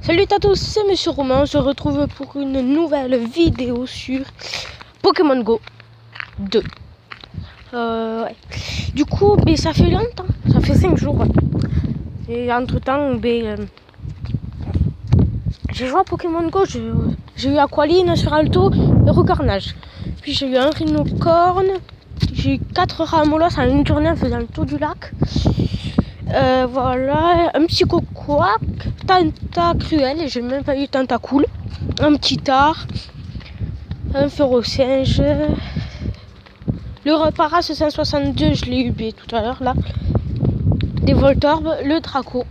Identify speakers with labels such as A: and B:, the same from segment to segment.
A: Salut à tous, c'est Monsieur Romain. On se retrouve pour une nouvelle vidéo sur Pokémon Go 2. Ouais. Du coup, ça fait longtemps, ça fait 5 jours. Et entre temps, j'ai joué à Pokémon Go. J'ai eu Aqualine, Sferalto et Rocarnage. Puis j'ai eu un Rhinocorne. J'ai eu 4 Ramolos en une journée en faisant le tour du lac. Voilà, un petit Cocoac, Tentacruel, et j'ai même pas eu Tentacool, un petit Tar, un Ferocinge, le Reparas 562, je l'ai eu tout à l'heure là, des Voltorb, le Draco,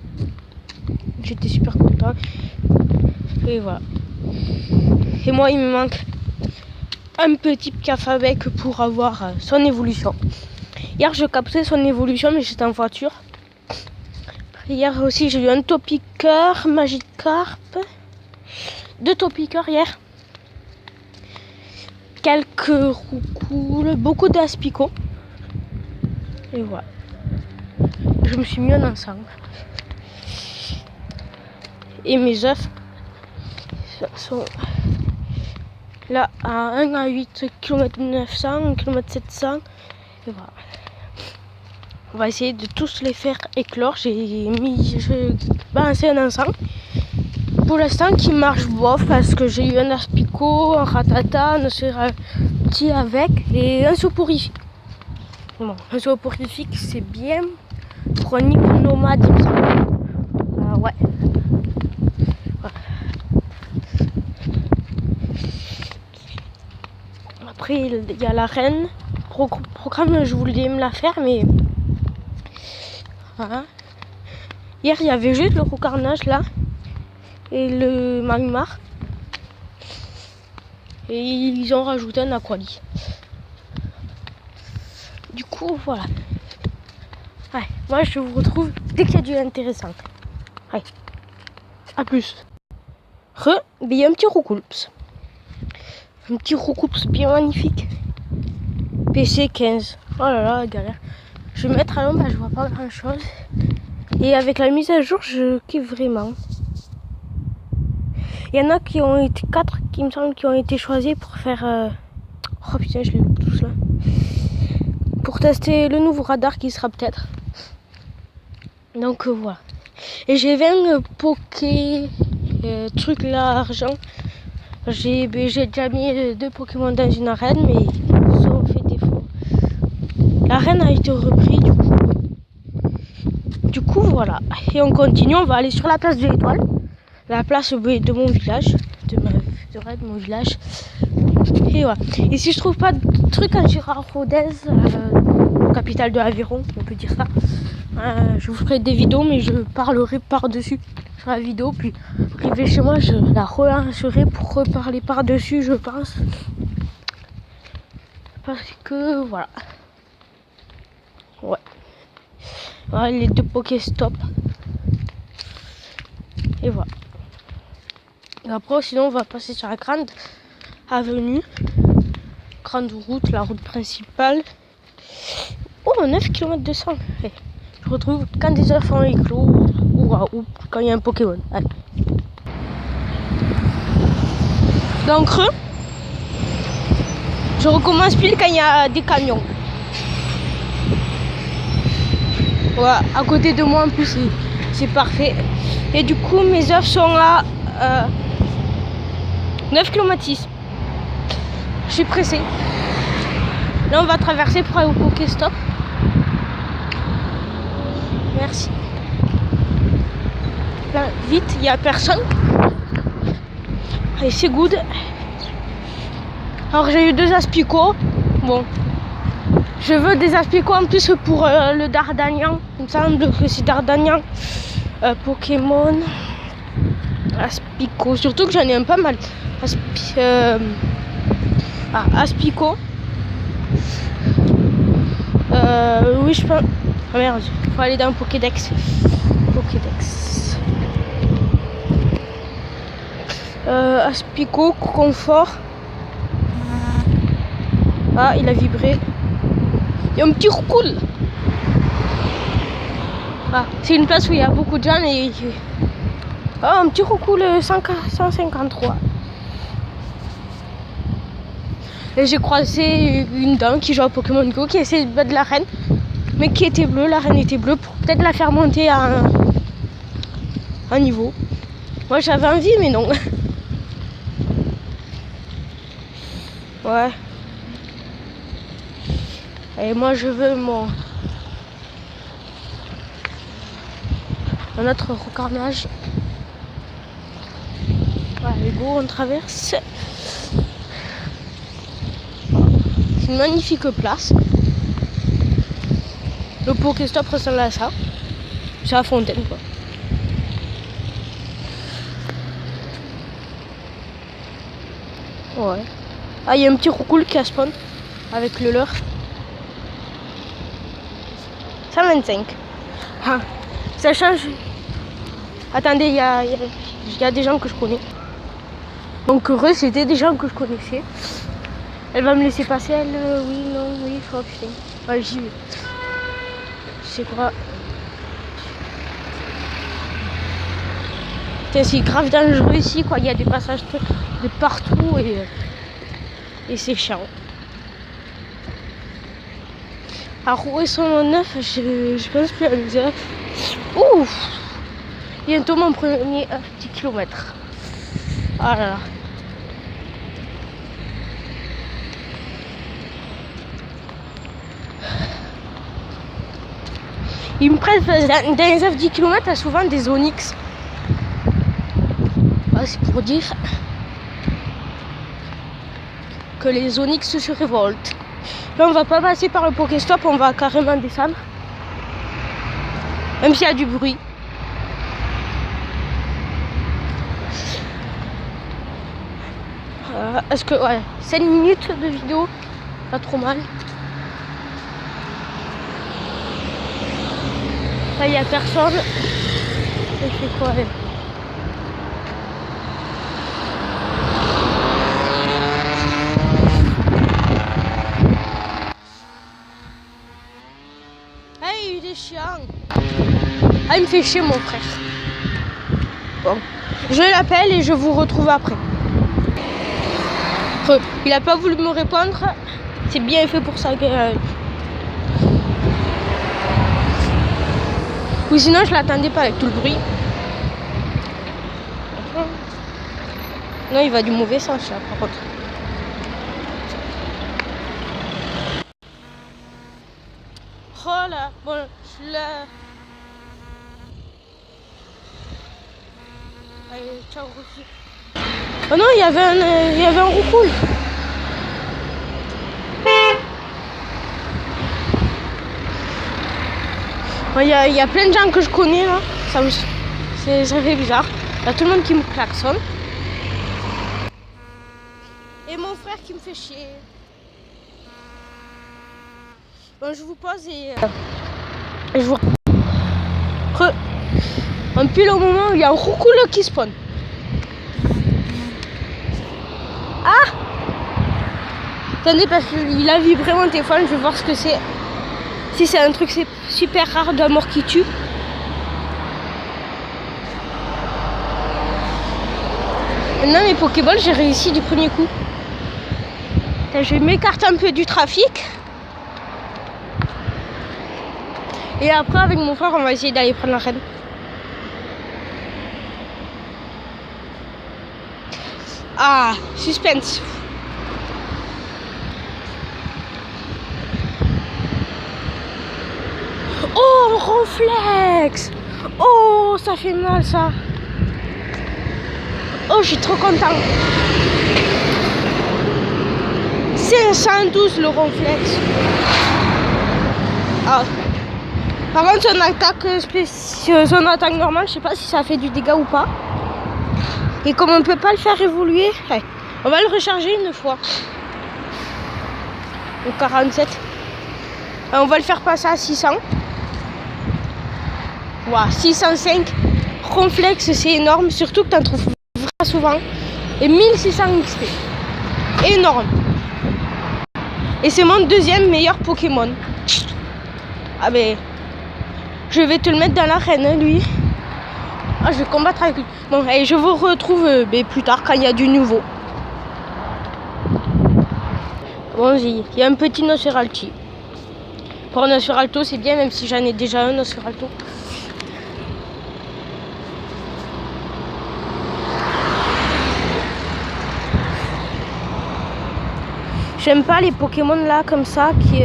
A: j'étais super content, et voilà. Et moi il me manque un petit Cafabec pour avoir son évolution. Hier je captais son évolution mais j'étais en voiture. Hier aussi j'ai eu un Topiqueur, Magikarp, 2 Topiqueurs hier, quelques Roucoules, beaucoup d'Aspico. Et voilà. Je me suis mis en ensemble. Et mes œufs sont là à 1 à 8 km 900, 1 km 700. Et voilà. On va essayer de tous les faire éclore. J'ai balancé un ensemble. Pour l'instant qui marche bof parce que j'ai eu un Aspico, un Ratata, un Serati avec et un soporifique. Bon, un soporifique c'est bien pour un nomade il me semble. Ouais. Après il y a la reine. Programme je voulais me la faire mais voilà. Hier il y avait juste le Rocarnage là et le Magmar. Et ils ont rajouté un Aquali. Du coup, voilà. Ouais, moi je vous retrouve dès qu'il y a du intéressant. Ouais. A plus. Il y a un petit Roucoups. Un petit Roucoups bien magnifique. PC 15. Oh là là, galère. Je vais mettre à l'ombre, je vois pas grand chose. Et avec la mise à jour, je kiffe vraiment. Il y en a qui ont été 4 qui me semble qui ont été choisis pour faire. Oh putain, je les loupe tous là. Pour tester le nouveau radar qui sera peut-être. Donc voilà. Et j'ai 20 Poké trucs là argent. J'ai déjà mis 2 Pokémon dans une arène mais ils ont fait défaut. L'arène a été reprise du coup. Du coup voilà. Et on continue, on va aller sur la place de l'Étoile. La place de mon village. De mon village. Et voilà. Et si je trouve pas de truc à Girard-Rodez, capitale de l'Aveyron, on peut dire ça. Je vous ferai des vidéos, mais je parlerai par-dessus sur la vidéo. Puis, arrivé chez moi, je la relancerai pour reparler par-dessus, je pense. Parce que, voilà. Ouais. Voilà les 2 Pokéstop. Et voilà. Et après, sinon, on va passer sur la grande avenue. Grande route, la route principale. Oh, 9 km 200. Hey. Je retrouve quand des œufs font éclos ou quand il y a un Pokémon. Allez. Dans creux, je recommence pile quand il y a des camions. Voilà, à côté de moi en plus c'est parfait. Et du coup mes œufs sont à 9 km 6. Je suis pressée. Là on va traverser pour aller au Pokéstop. Merci. Là, vite, il n'y a personne. Allez, c'est good. Alors j'ai eu 2 Aspico. Bon. Je veux des Aspico en plus pour le Dardanian. Il me semble que c'est Dardanian. Pokémon. Aspico. Surtout que j'en ai un pas mal. Aspico. Oui, je pense. Ah merde, il faut aller dans le Pokédex. Aspico, confort. Ah, il a vibré. Il y a un petit Roucoule. Ah, c'est une place où il y a beaucoup de gens et Ah, un petit roucoule 153. Et j'ai croisé une dame qui joue à Pokémon Go qui essayait de battre la reine, mais qui était bleue. La reine était bleue pour peut-être la faire monter à un niveau. Moi j'avais envie, mais non. Ouais. Et moi je veux un autre recornage. Allez go, on traverse. C'est une magnifique place. Le Pokéstop ressemble à ça. C'est la fontaine quoi. Ouais. Ah, il y a un petit roucoule qui a spawn avec le leurre. 125. Ah, ça change. Attendez, il y a des gens que je connais. Donc heureux, c'était des gens que je connaissais. Elle va me laisser passer, elle. Oui, non, oui, oh putain. Ouais, j'y vais. Je sais quoi. C'est grave dangereux ici, quoi. Il y a des passages de partout et c'est chiant. Alors où est son neuf, je pense plus à le dire. Ouf! Bientôt mon premier petit kilomètre. Ah là là. Ils me prennent dans les 10 km, il y a souvent des Onix. Ah, c'est pour dire que les Onix se révoltent. Là, on va pas passer par le Pokéstop, on va carrément descendre. Même s'il y a du bruit. Est-ce que, ouais, 5 minutes de vidéo, pas trop mal. Là, il n'y a personne. Il fait quoi, elle? Hey, il est chiant. Ah, il me fait chier, mon frère. Bon, je l'appelle et je vous retrouve après. Il a pas voulu me répondre. C'est bien fait pour ça. Ou sinon, je l'attendais pas avec tout le bruit. Non, il va du mauvais sens là, par contre. Oh là, bon, je l'ai. Allez, ciao, Rocky. Oh non, il y avait un roucoule. Il y a plein de gens que je connais là. Ça fait bizarre. Il y a tout le monde qui me klaxonne. Et mon frère qui me fait chier. Bon, je vous pose et je vous. En pile au moment où il y a un roucoule qui spawn. Ah! Attendez, parce qu'il a vibré mon téléphone, je vais voir ce que c'est. Si c'est un truc super rare d'un mort qui tue. Maintenant mes Pokéballs, j'ai réussi du premier coup. Je vais m'écarter un peu du trafic. Et après avec mon frère on va essayer d'aller prendre la reine. Ah, suspense. Oh, Ronflex. Oh, ça fait mal ça. Oh, je suis trop content. 512 le Ronflex. Ah. Par contre, son attaque normale, je sais pas si ça fait du dégât ou pas. Et comme on peut pas le faire évoluer, on va le recharger une fois. Au 47. On va le faire passer à 600. Wow, 605. Ronflex, c'est énorme. Surtout que tu en trouves vraiment souvent. Et 1600 XP. Énorme. Et c'est mon deuxième meilleur Pokémon. Ah ben, je vais te le mettre dans l'arène, lui. Ah, je vais combattre avec lui. Bon, et je vous retrouve plus tard quand il y a du nouveau. Bon, il y a un petit Nosferalti. Pour un Nosferalto, c'est bien, même si j'en ai déjà un Nosferalto. J'aime pas les Pokémon là comme ça qui.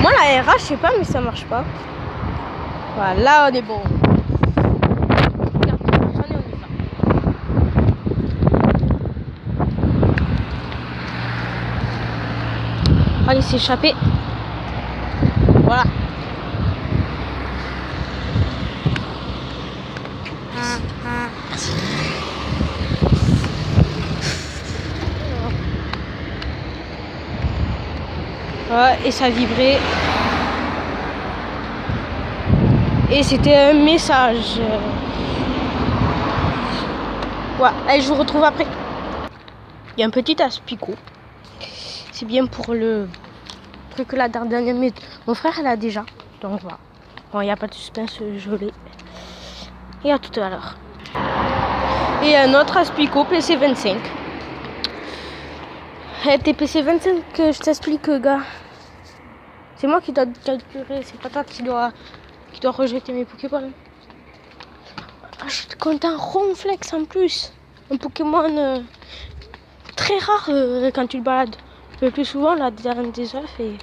A: Moi la RH, je sais pas, mais ça marche pas. Voilà, là on est bon. Allez, s'est échappé. Voilà. Merci. Ouais, et ça vibrait. Et c'était un message. Ouais, allez, je vous retrouve après. Il y a un petit aspicot. C'est bien pour le truc là dernière, mais mon frère l'a déjà. Donc voilà. Bon, il n'y a pas de suspense, je l'ai. Et à tout à l'heure. Et un autre aspicot PC25. T'es PC25, je t'explique, gars. C'est moi qui dois te capturer, c'est pas toi qui dois rejeter mes Pokéballs. Ah, je suis content, Ronflex en plus. Un Pokémon très rare quand tu le balades. Le plus souvent, là, dans des œufs et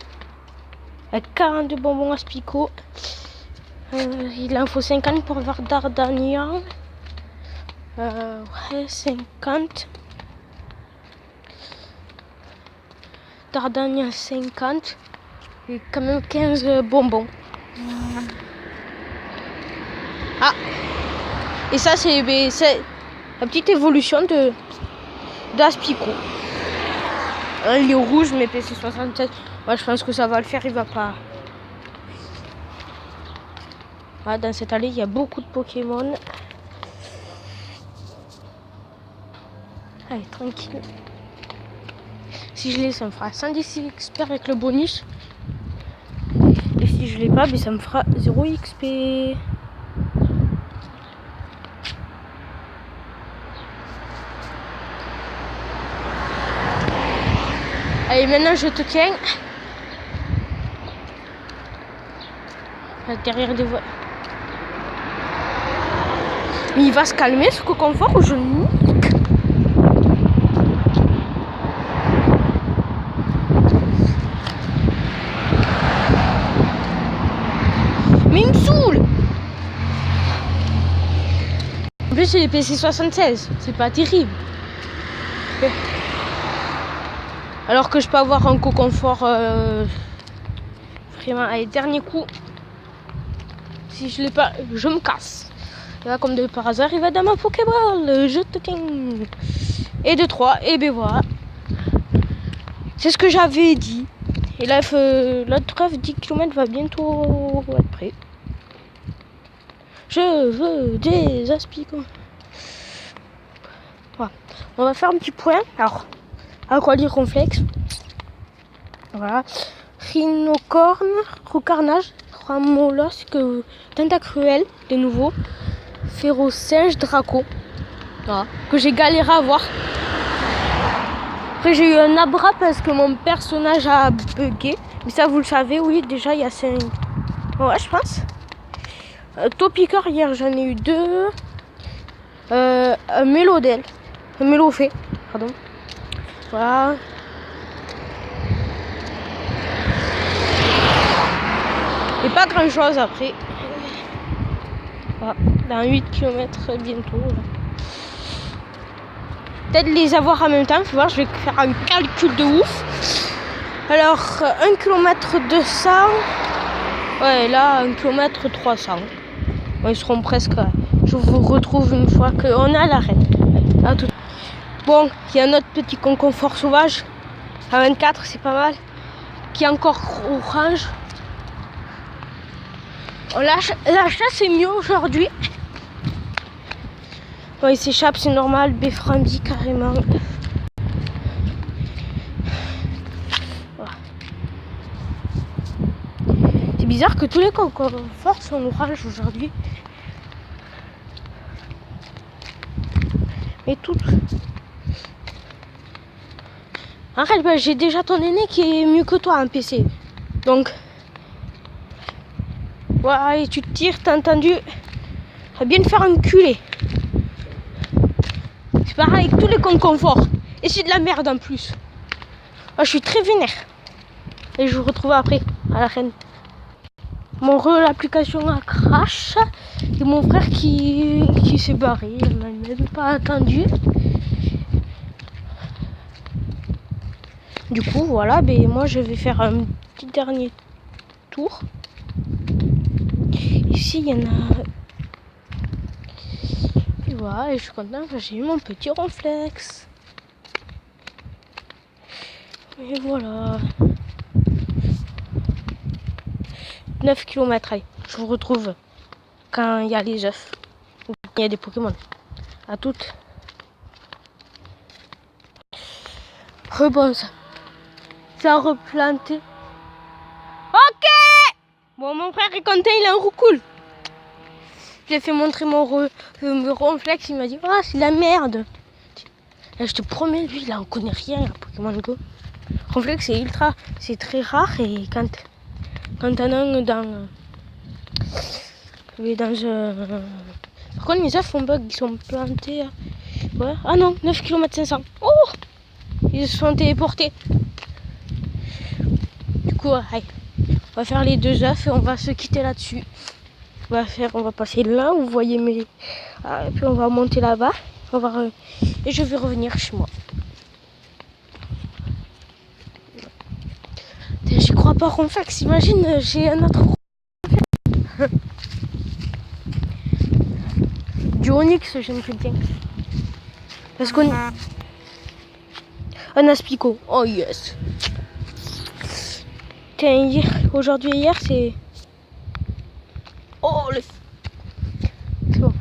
A: avec 42 bonbons aspicot. Il en faut 50 pour voir Dardania. Ouais, 50. Dardania 50. Et quand même 15 bonbons. Ah! Et ça, c'est la petite évolution d'Aspicot. Il est rouge, mais PC67. Moi, je pense que ça va le faire, il va pas. Ah, dans cette allée, il y a beaucoup de Pokémon. Allez, tranquille. Si je l'ai, ça me fera 110 XP avec le bonus. Et si je l'ai pas, ça me fera 0 XP. Allez, maintenant je te tiens. Derrière des voies. Mais il va se calmer ce confort ou je nique. Mais il me saoule. En plus c'est les PC76, c'est pas terrible. Alors que je peux avoir un co-confort vraiment. Allez, dernier coup. Si je l'ai pas, je me casse. Et là, comme de par hasard, il va dans ma Pokéball. Je te tiens. Et de 3, et ben voilà. C'est ce que j'avais dit. Et là, l'autre rêve 10 km va bientôt être prêt. Je veux des aspicons. Voilà. On va faire un petit point. Alors, Aqualir Ronflex. Voilà. Rhinocorne, Roucarnage, Ramolosque, Tentacruel, de nouveau. Férocinge, Draco. Voilà. Que j'ai galéré à voir. Après, j'ai eu un abra parce que mon personnage a bugué. Mais ça, vous le savez, oui, déjà, il y a 5. Ouais, je pense. Topiqueur, hier, j'en ai eu 2. Un Mélodel. Un Mélofée, pardon. Voilà. Et pas grand chose après. Voilà. Dans 8 km bientôt. Peut-être les avoir en même temps. Faut voir, je vais faire un calcul de ouf. Alors, 1 km 200. Ouais, là, 1 km 300. Bon, ils seront presque. Je vous retrouve une fois qu'on est à l'arrêt. À tout. Bon, il y a un autre petit confort sauvage. À 24, c'est pas mal. Qui est encore orange. Oh, la chasse est mieux aujourd'hui. Bon, il s'échappe, c'est normal. Befrandi carrément. Voilà. bizarre que tous les conforts sont en orage aujourd'hui. Mais tout. Arrête, bah, j'ai déjà ton aîné qui est mieux que toi en PC. Donc. Ouais, et tu te tires, t'as entendu? Va bien te faire enculer. C'est pareil avec tous les conforts. Et c'est de la merde en plus. Moi, je suis très vénère. Et je vous retrouve après, à la fin. L'application a crash. Et mon frère qui s'est barré. Il m'a même pas attendu. Du coup, voilà. Ben, moi, je vais faire un petit dernier tour. Ici, il y en a... Et voilà, et je suis contente. J'ai eu mon petit ronflex. Et voilà. 9 km. Allez, je vous retrouve quand il y a les œufs. Il y a des Pokémon. À toutes. Rebonze. Ça a replanté. Ok. Bon, mon frère est content, il a un roucoule. J'ai fait montrer mon ronflex, il m'a dit, oh, c'est la merde. Et je te promets, lui, il en connaît rien à Pokémon Go. Ronflex, c'est très rare et quand t'en as un dans par contre, les œufs font bug, ils sont plantés. Ouais. Ah non, 9 km 500. Oh, ils se sont téléportés. Du coup, allez, on va faire les 2 œufs et on va se quitter là-dessus. On va passer là où vous voyez mes... et puis on va monter là-bas. Et je vais revenir chez moi. J'y crois pas, Ronfax. Imagine, j'ai un autre... Du Onyx, j'aimerais bien. Parce qu'on... Un Aspico. Oh yes. Tiens, aujourd'hui et hier, c'est... Oh, le... C'est bon.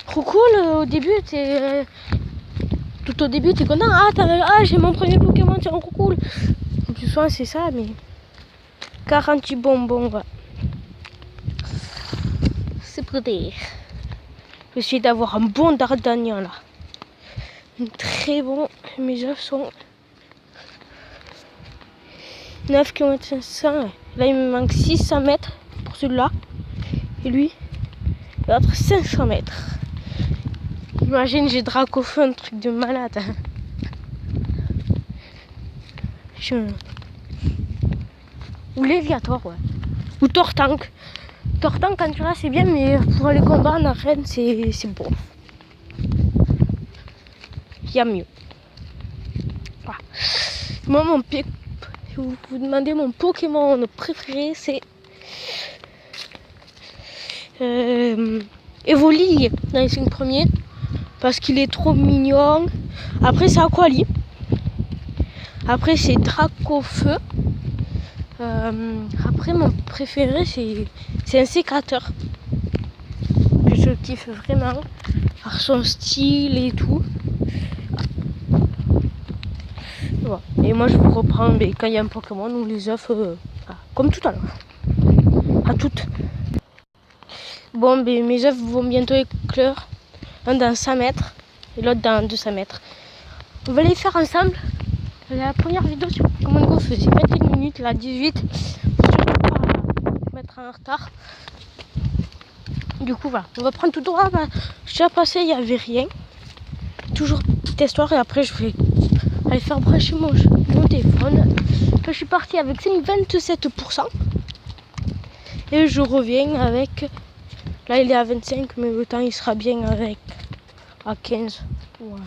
A: Trop cool, au début, tout au début, t'es content. Ah, j'ai mon premier Pokémon, c'est trop cool. En plus, souvent, c'est ça, mais... 48 bonbons, ouais. C'est prêt. Je vais essayer d'avoir un bon Dardanian, là. Très bon. Mes œufs sont... 9 km 500. Là, il me manque 600 mètres pour celui-là. Et lui, il va être 500 mètres. Imagine, j'ai Dracofeu, un truc de malade. Ou Léviator, ouais. Ou Tortank. Tortank, quand tu l'as, c'est bien, mais pour les combats en arène, c'est bon. Il y a mieux. Voilà. Moi, vous demandez mon Pokémon préféré, c'est Evoli dans les 5 premiers. Parce qu'il est trop mignon. Après, c'est Aquali. Après, c'est Dracofeu. Après, mon préféré, c'est un sécateur. Que je kiffe vraiment. Par son style et tout. Voilà. Et moi, je vous reprends quand il y a un Pokémon ou les œufs. Comme tout à l'heure. À toutes. Bon, mes œufs vont bientôt éclore. Un dans 100 mètres et l'autre dans 200 mètres. On va les faire ensemble. La première vidéo sur Pokémon Go faisait 21 minutes, la 18. Je ne vais pas mettre en retard. Du coup, voilà. On va prendre tout droit. Je suis passé, il n'y avait rien. Toujours petite histoire et après, je vais aller faire brancher mon téléphone. Je suis partie avec 27%. Et je reviens avec... Là, il est à 25, mais le temps, il sera bien avec... à 15. Ouais.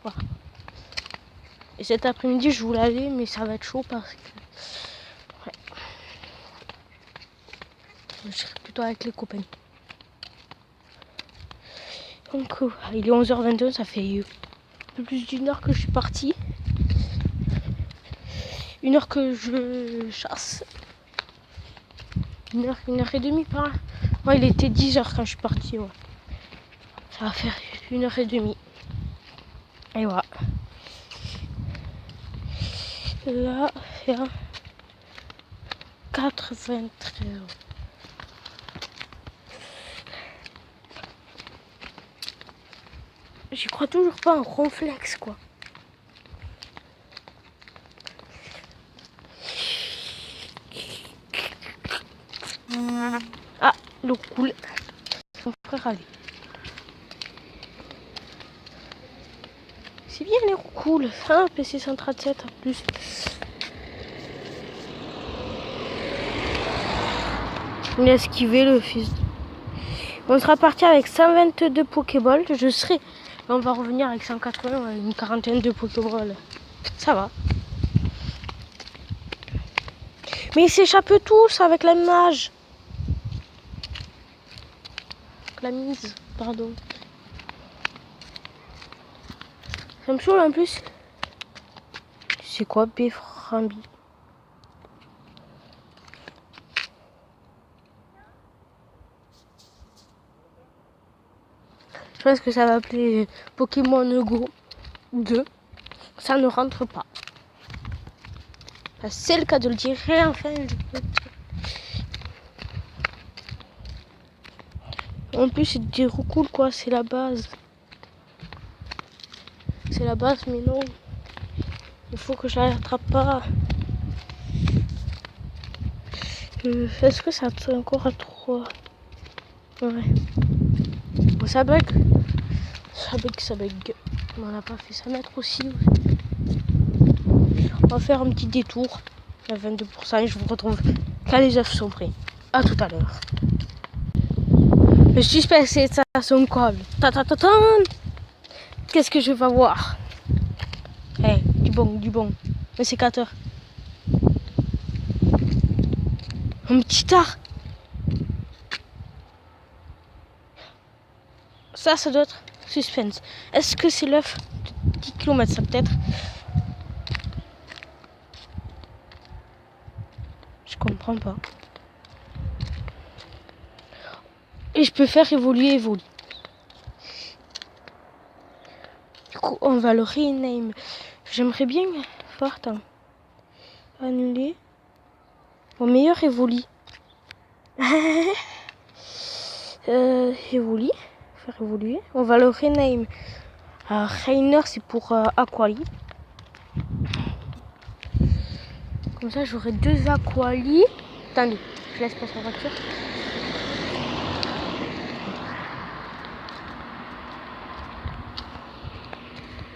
A: Voilà. Et cet après-midi, je vous l'avais, mais ça va être chaud parce que... Ouais. Je serai plutôt avec les copains. Donc, il est 11h22, ça fait un peu plus d'une heure que je suis partie. 1 heure que je chasse. 1 heure et demie par là. Ouais, il était 10h quand je suis partie. Ouais. Ça va faire 1 heure et demie. Et voilà. là, et à 93 €. J'y crois toujours pas en Ronflex, quoi. Ah, l'eau coule. Mon frère allait. C'est bien, l'eau coule. Ah, PC 137 en plus. Il a esquivé le fils. On sera parti avec 122 Pokéballs. Je serai. On va revenir avec 180, une quarantaine de Pokéballs. Ça va. Mais ils s'échappent tous avec la mage. La mise, pardon. Ça me saoule en plus. C'est quoi Beframbi? Je pense que ça va appeler Pokémon Go 2. Ça ne rentre pas. C'est le cas de le dire. Et enfin, en plus, c'est des roues cool, quoi. C'est la base. C'est la base, mais non. Il faut que je la rattrape pas. Est-ce que ça tient encore à 3? Ouais. Bon, ça bug. Ça bug. On n'a pas fait 100 mètres aussi. On va faire un petit détour. À 22%. Et je vous retrouve quand les œufs sont prêts. À tout à l'heure. Le suspense est à son câble. Qu'est-ce que je vais voir? Hey, du bon. Un sécateur. Un petit tard. Ça doit être suspense. Est-ce que c'est l'œuf de 10 km, ça peut-être? Je comprends pas. Et je peux faire évoluer. Du coup, on va le rename. J'aimerais bien voir. Attends. Annuler. Au meilleur évolue. Évolue. Faire évoluer. On va le rename. Rainer, c'est pour Aquali. Comme ça, j'aurai 2 Aquali. Attendez, je laisse passer la voiture.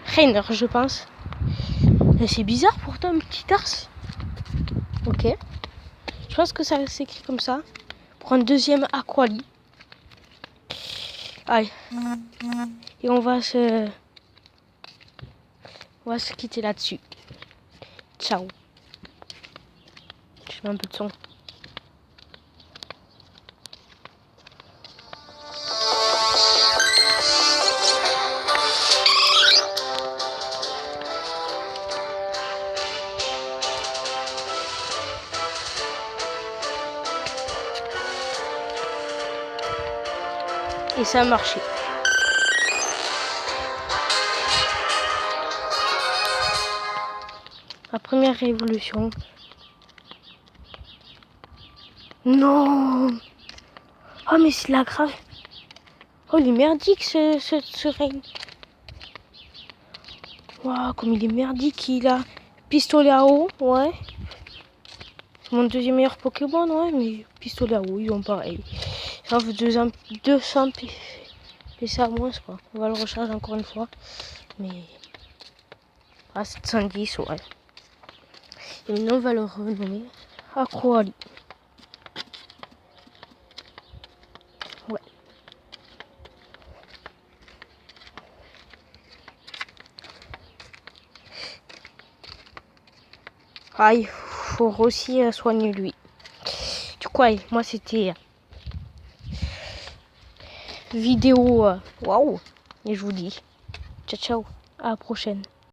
A: Rainer, je pense. C'est bizarre pourtant, un petit ars. Ok. Je pense que ça s'écrit comme ça. Pour un deuxième Aquali. Allez. Et on va se quitter là-dessus. Ciao. Je mets un peu de son. Et ça a marché. La première révolution. Non. Oh mais c'est la grave. Oh il est merdique ce règne. Waouh comme il est merdique, il a pistolet à eau, ouais. C'est mon deuxième meilleur Pokémon, ouais, mais pistolet à eau, ils ont pareil. Ça fait 200 PC à moins, quoi. On va le recharger encore une fois. Mais. Ah, 710, ouais. Et maintenant, on va le renommer Aquali. Ouais. Ah, il faut aussi soigner lui. Du coup, moi, c'était vidéo. Waouh! Et je vous dis, ciao, ciao. À la prochaine.